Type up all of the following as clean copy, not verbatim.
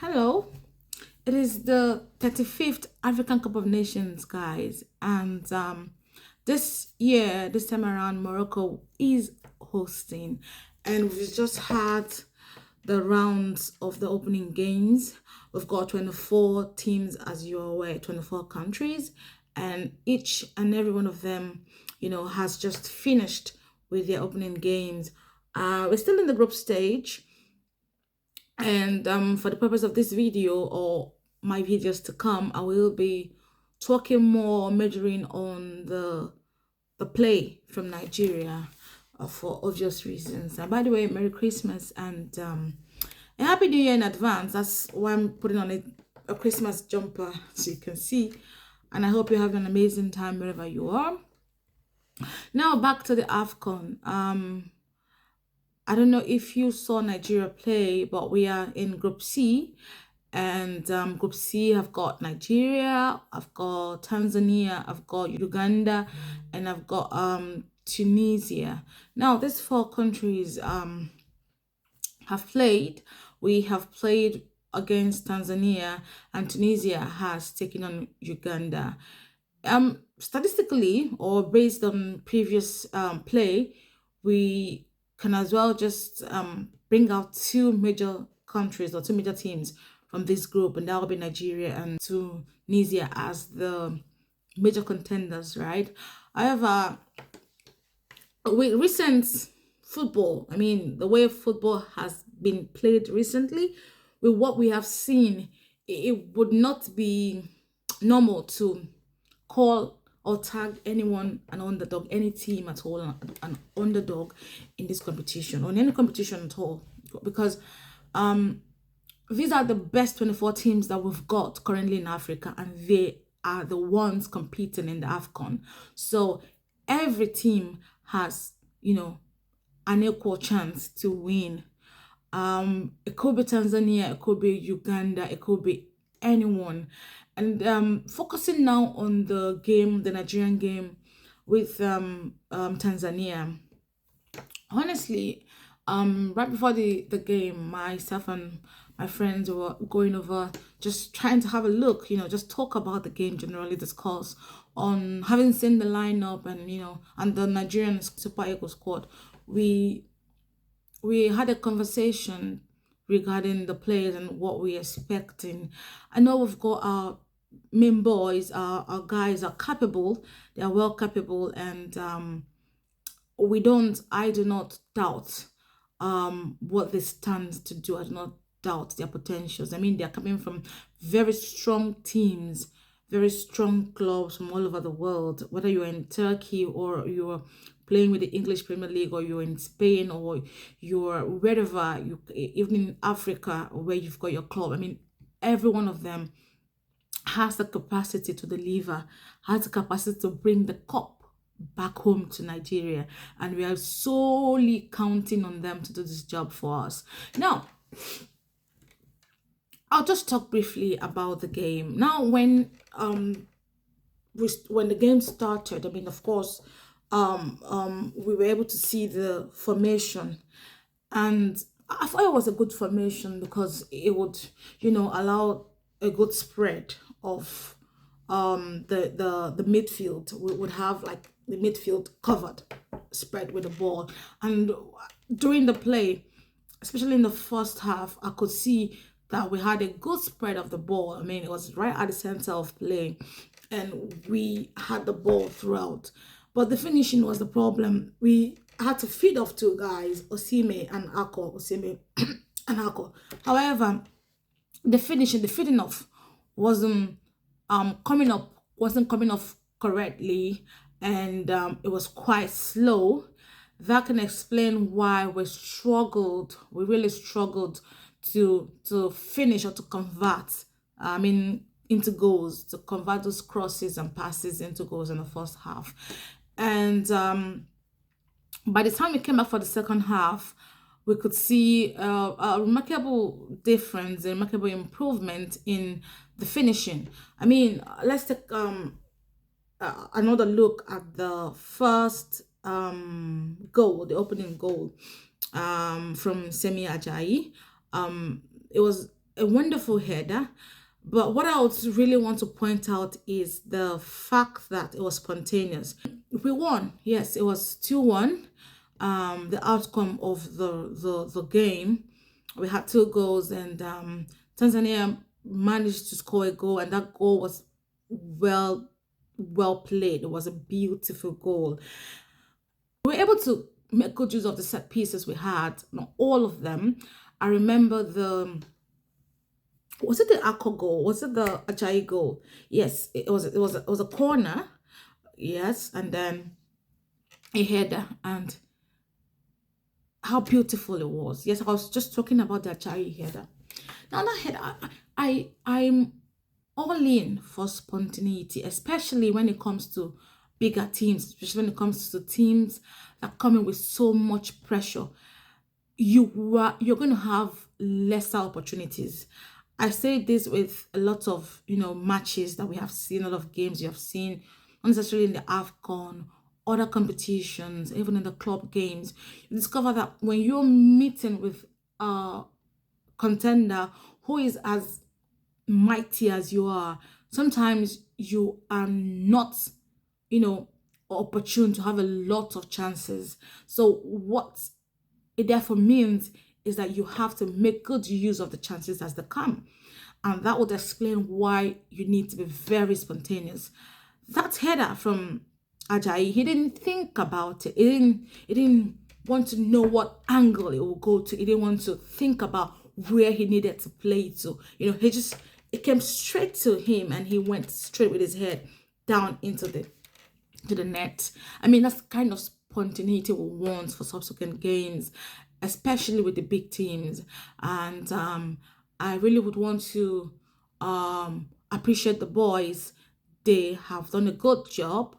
Hello, it is the 35th African Cup of Nations, guys, and this year, this time around, Morocco is hosting, and we've just had the rounds of the opening games. We've got 24 teams, as you're aware, 24 countries, and each and every one of them, has just finished with their opening games. We're still in the group stage, and for the purpose of this video or my videos to come, I will be talking more, majoring on the play from Nigeria, for obvious reasons. And by the way, Merry Christmas and a Happy New Year in advance. That's why I'm putting on a Christmas jumper, so you can see. And I hope you have an amazing time wherever you are. Now back to the Afcon. I don't know if you saw Nigeria play, but we are in Group C, and Group C, I've got Nigeria, I've got Tanzania, I've got Uganda, and I've got Tunisia. Now, these four countries have played. We have played against Tanzania, and Tunisia has taken on Uganda. Statistically, or based on previous play, we can as well just bring out two major countries or two major teams from this group, and that will be Nigeria and Tunisia as the major contenders, right? However, with recent football, I mean, the way football has been played recently, with what we have seen, it would not be normal to call or tag anyone an underdog, any team at all, an underdog in this competition or in any competition at all, because these are the best 24 teams that we've got currently in Africa, and they are the ones competing in the Afcon. So every team has, an equal chance to win. It could be Tanzania, it could be Uganda, it could be anyone. And focusing now on the game, the Nigerian game with Tanzania. Honestly, right before the game, myself and my friends were going over, just trying to have a look, just talk about the game, generally discuss on having seen the lineup and and the Nigerian Super Eagles squad. We had a conversation regarding the players and what we're expecting. I know we've got our main boys, our guys are capable, they are well capable, and I do not doubt what they stand to do. I do not doubt their potentials. I mean, they're coming from very strong teams, very strong clubs from all over the world, whether you're in Turkey or you're playing with the English Premier League, or you're in Spain, or you're wherever, even in Africa where you've got your club. I mean, every one of them has the capacity to deliver, has the capacity to bring the cup back home to Nigeria. And we are solely counting on them to do this job for us. Now, I'll just talk briefly about the game. Now, when the game started, I mean, of course, we were able to see the formation, and I thought it was a good formation because it would, allow a good spread of the midfield. We would have like the midfield covered, spread with the ball, and during the play, especially in the first half, I could see that we had a good spread of the ball. I mean, it was right at the center of play, and we had the ball throughout. But the finishing was the problem. We had to feed off two guys, Osime and Ako. Osime and Ako. However, the feeding off wasn't wasn't coming off correctly, and it was quite slow. That can explain why we really struggled to finish or to convert, I mean, into goals, to convert those crosses and passes into goals in the first half. And by the time we came back for the second half, we could see a remarkable difference, a remarkable improvement in the finishing. I mean, let's take another look at the first goal, the opening goal from Semi Ajayi. It was a wonderful header. But what I would really want to point out is the fact that it was spontaneous. We won. Yes, it was 2-1. The outcome of the game. We had 2 goals, and Tanzania managed to score a goal, and that goal was well well played. It was a beautiful goal. We were able to make good use of the set pieces we had, not all of them. I remember the, was it the Akko goal? Was it the Ajayi goal? Yes, it was a corner. Yes, and then a header, and how beautiful it was. Yes, I was just talking about the Ajayi header. Now that header, I'm all in for spontaneity, especially when it comes to bigger teams, especially when it comes to teams that come in with so much pressure. You're going to have lesser opportunities. I say this with a lot of matches that we have seen, a lot of games you have seen, not necessarily in the Afcon, other competitions, even in the club games. You discover that when you're meeting with a contender who is as mighty as you are, sometimes you are not, you know, opportune to have a lot of chances. So what it therefore means is that you have to make good use of the chances as they come. And that would explain why you need to be very spontaneous. That header from Ajayi, he didn't think about it. He didn't want to know what angle it would go to. He didn't want to think about where he needed to play to. It came straight to him, and he went straight with his head down into the net. I mean, that's the kind of spontaneity we want for subsequent games, especially with the big teams. And I really would want to appreciate the boys. They have done a good job.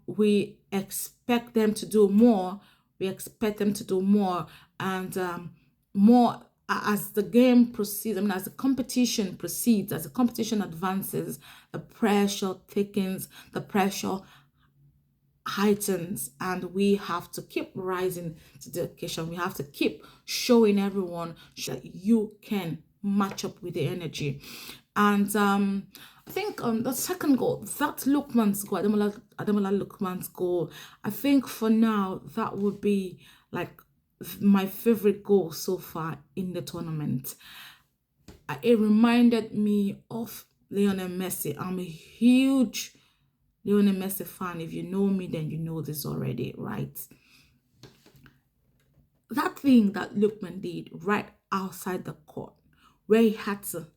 We expect them to do more. We expect them to do more, and more as the game proceeds. I mean, as the competition proceeds, as the competition advances, the pressure thickens, the pressure heightens, and we have to keep rising to the occasion. We have to keep showing everyone that you can match up with the energy. And I think the second goal, that Lukman's goal, Ademola Lukman's goal, I think for now that would be like my favorite goal so far in the tournament. It reminded me of Lionel Messi. I'm a huge Lionel Messi fan. If you know me, then you know this already, right? That thing that Lukman did right outside the court, where he had to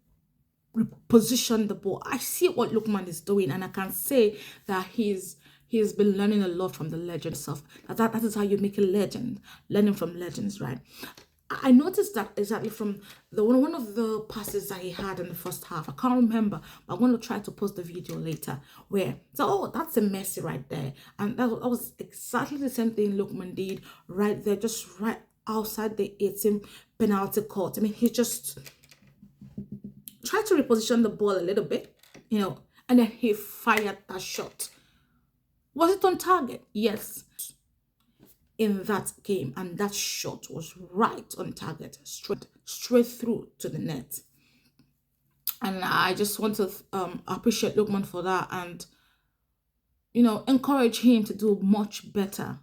reposition the ball. I see what Lukman is doing, and I can say that he's been learning a lot from the legend stuff. That is how you make a legend, learning from legends, right? I noticed that exactly from the one of the passes that he had in the first half. I can't remember, but I'm going to try to post the video later. That's a Messi right there, and that was exactly the same thing Lukman did right there, just right outside the 18 penalty court. I mean, he just tried to reposition the ball a little bit, and then he fired that shot. Was it on target? Yes, in that game, and that shot was right on target, straight through to the net. And I just want to appreciate Lukman for that, and encourage him to do much better.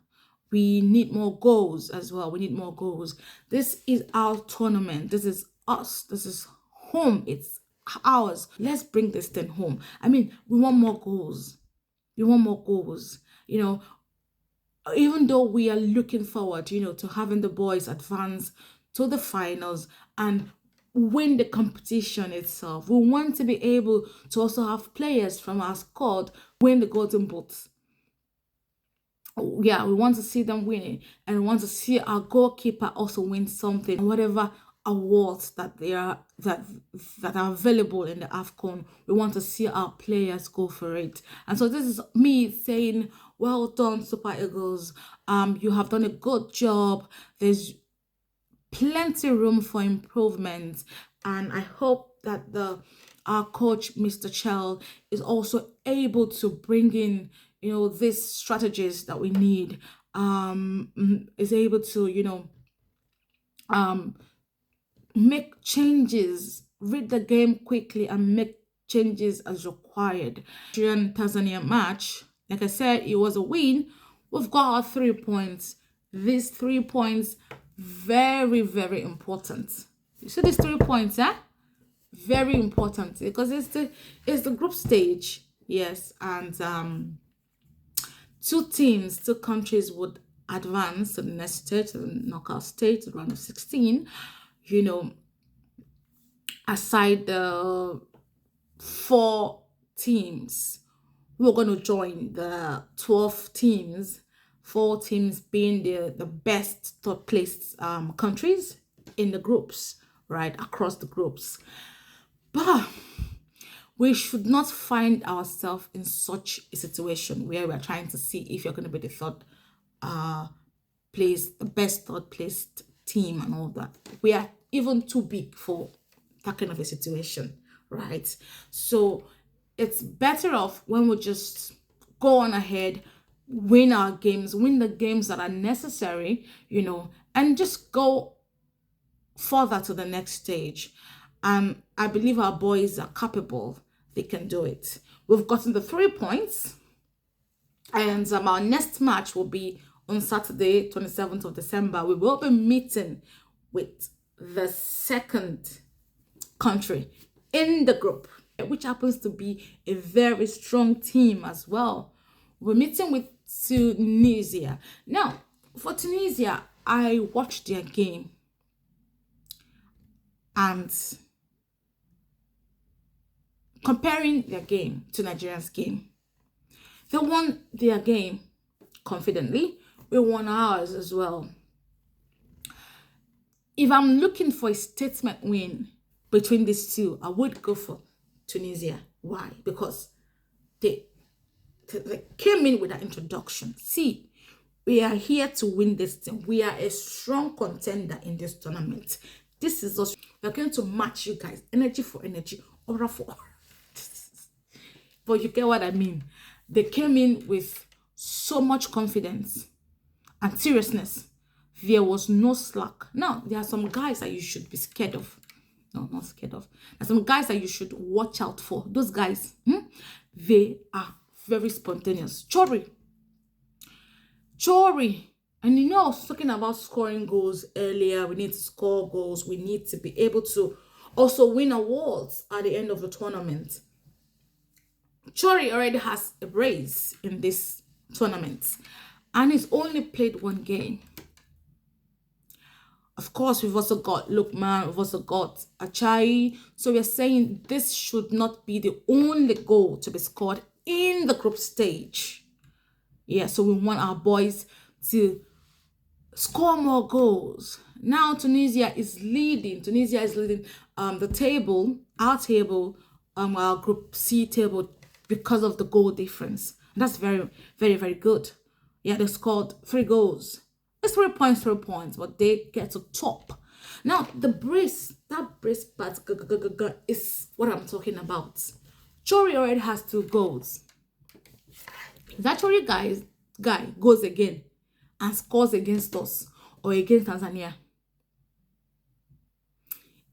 We need more goals as well. We need more goals. This is our tournament. This is us. This is home. It's ours. Let's bring this thing home. I mean, we want more goals. We want more goals. Even though we are looking forward, to having the boys advance to the finals and win the competition itself, we want to be able to also have players from our squad win the golden boots. Yeah, we want to see them winning, and we want to see our goalkeeper also win something, whatever awards that that are available in the Afcon. We want to see our players go for it. And so this is me saying, well done, Super Eagles. You have done a good job. There's plenty room for improvement, and I hope that our coach, Mr. Chell, is also able to bring in these strategies that we need, is able to make changes, read the game quickly and make changes as required. During Tanzania match, like I said, it was a win. We've got our 3 points. These 3 points, very, very important. You see these 3 points, eh? Very important because it's the group stage. Yes, and two countries would advance to the next stage, to the knockout stage, the round of 16. You know, aside the 4 teams who are going to join the 12 teams, 4 teams being the best third placed countries in the groups, right, across the groups. But we should not find ourselves in such a situation where we're trying to see if you're going to be the third place, the best third placed team and all that. We are even too big for that kind of a situation, right? So it's better off when we just go on ahead, win our games, win the games that are necessary, and just go further to the next stage. I believe our boys are capable. They can do it. We've gotten the 3 points, and our next match will be on Saturday, 27th of December. We will be meeting with the second country in the group, which happens to be a very strong team as well. We're meeting with Tunisia. Now, for Tunisia, I watched their game, and comparing their game to Nigeria's game, they won their game confidently. We won ours as well. If I'm looking for a statement win between these two, I would go for Tunisia. Why? Because they came in with that introduction. See, we are here to win this thing. We are a strong contender in this tournament. This is us. We're going to match you guys. Energy for energy, aura for aura. But you get what I mean. They came in with so much confidence and seriousness. There was no slack. Now, there are some guys that you should be scared of. No, not scared of. There are some guys that you should watch out for. Those guys, they are very spontaneous. Chori. And I was talking about scoring goals earlier. We need to score goals. We need to be able to also win awards at the end of the tournament. Chori already has a brace in this tournament, and he's only played one game. Of course, we've also got Lukman, we've also got Achai. So we're saying this should not be the only goal to be scored in the group stage. Yeah, so we want our boys to score more goals. Now Tunisia is leading. The table, our group C table, because of the goal difference. And that's very, very, very good. Yeah, they scored 3 goals. It's 3 points, but they get to top. Now, that brace part is what I'm talking about. Chori already has 2 goals. If that Chori guy goes again and scores against us or against Tanzania,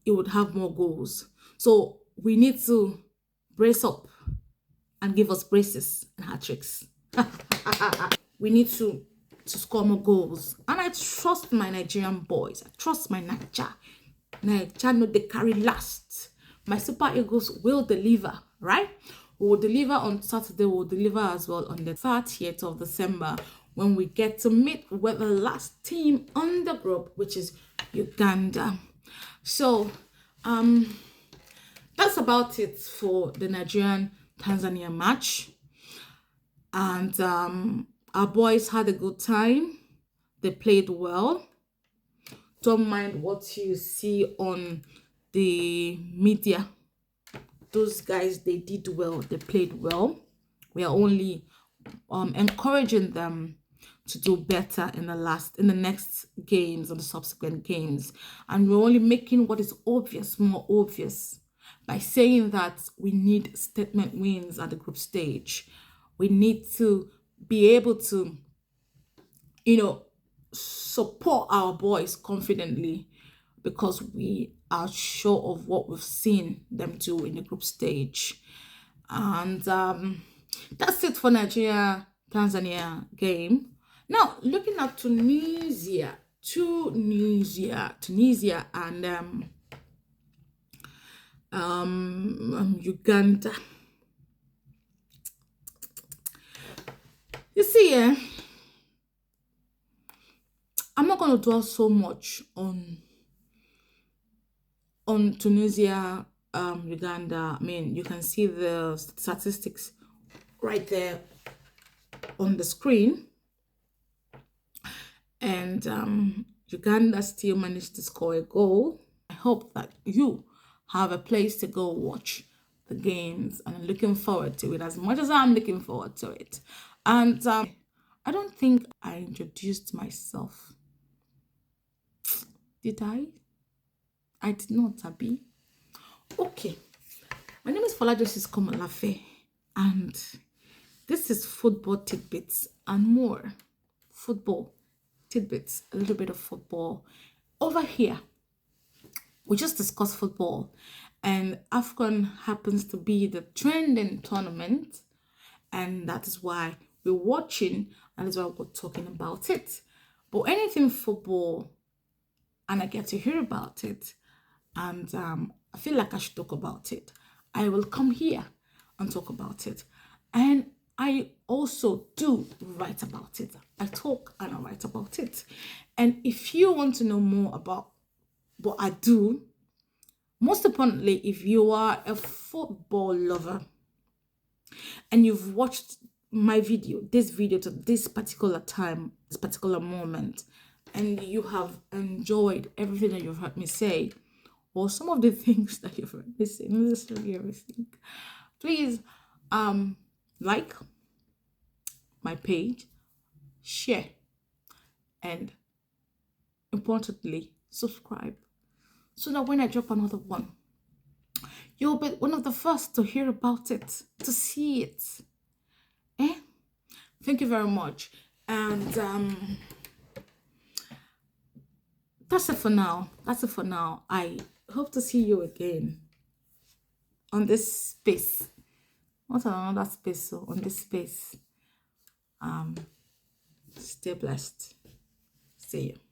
it would have more goals. So we need to brace up and give us braces and hat tricks. We need to score more goals. And I trust my Nigerian boys. I trust my Naija. Naija know they carry last. My Super Eagles will deliver, right? We will deliver on Saturday. We'll deliver as well on the 30th of December when we get to meet with the last team on the group, which is Uganda. So, that's about it for the Nigerian-Tanzania match. And our boys had a good time. They played well. Don't mind what you see on the media. Those guys, they did well. They played well. We are only encouraging them to do better in the next games and the subsequent games. And we're only making what is obvious more obvious by saying that we need statement wins at the group stage. We need to be able to, support our boys confidently, because we are sure of what we've seen them do in the group stage. And that's it for Nigeria Tanzania game. Now looking at Tunisia and Uganda. You see, I'm not going to dwell so much on Tunisia, Uganda. I mean, you can see the statistics right there on the screen, and Uganda still managed to score a goal. I hope that you have a place to go watch the games, and I'm looking forward to it as much as I'm looking forward to it. And I don't think I introduced myself. Did I? I did not, Abby. Okay. My name is Folajosis Komalafe, and this is Football Tidbits and More. Football tidbits, a little bit of football. Over here, we just discussed football, and Afcon happens to be the trending tournament, and that is why we're watching, and that's why we're talking about it. But anything football, and I get to hear about it, and I feel like I should talk about it, I will come here and talk about it. And I also do write about it. I talk and I write about it. And if you want to know more about what I do, most importantly, if you are a football lover and you've watched my video, this video to this particular time, this particular moment, and you have enjoyed everything that you've heard me say, or some of the things that you've heard me say, not necessarily everything, please like my page, share, and importantly, subscribe, so that when I drop another one, you'll be one of the first to hear about it, to see it. Thank you very much. And that's it for now. I hope to see you again on this space. Not on another space, so on this space. Stay blessed. See you.